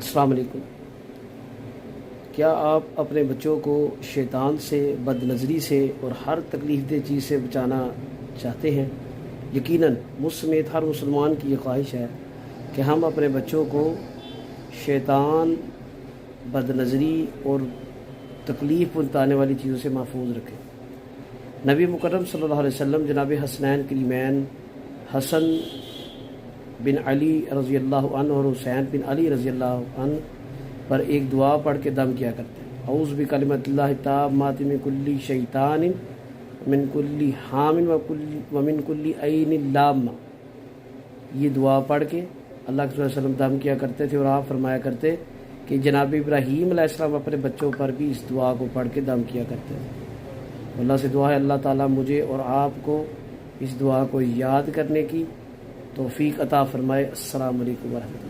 السلام علیکم۔ کیا آپ اپنے بچوں کو شیطان سے، بد نظری سے اور ہر تکلیف دہ چیز سے بچانا چاہتے ہیں؟ یقیناً مجھ سمیت ہر مسلمان کی یہ خواہش ہے کہ ہم اپنے بچوں کو شیطان، بد نظری اور تکلیف پہنچانے والی چیزوں سے محفوظ رکھیں۔ نبی مکرم صلی اللہ علیہ وسلم جناب حسنین کریمین حسن بن علی رضی اللہ عنہ اور حسین بن علی رضی اللہ عنہ پر ایک دعا پڑھ کے دم کیا کرتے ہیں۔ اعوذ بکلمۃ اللہ التامات من کل شیطان من کل حام ومن کل عین لامہ۔ یہ دعا پڑھ کے اللہ کے صلی اللہ علیہ وسلم دم کیا کرتے تھے، اور آپ فرمایا کرتے کہ جناب ابراہیم علیہ السلام اپنے بچوں پر بھی اس دعا کو پڑھ کے دم کیا کرتے تھے۔ اللہ سے دعا ہے اللہ تعالیٰ مجھے اور آپ کو اس دعا کو یاد کرنے کی توفیق عطا فرمائے۔ السلام علیکم ورحمۃ اللہ۔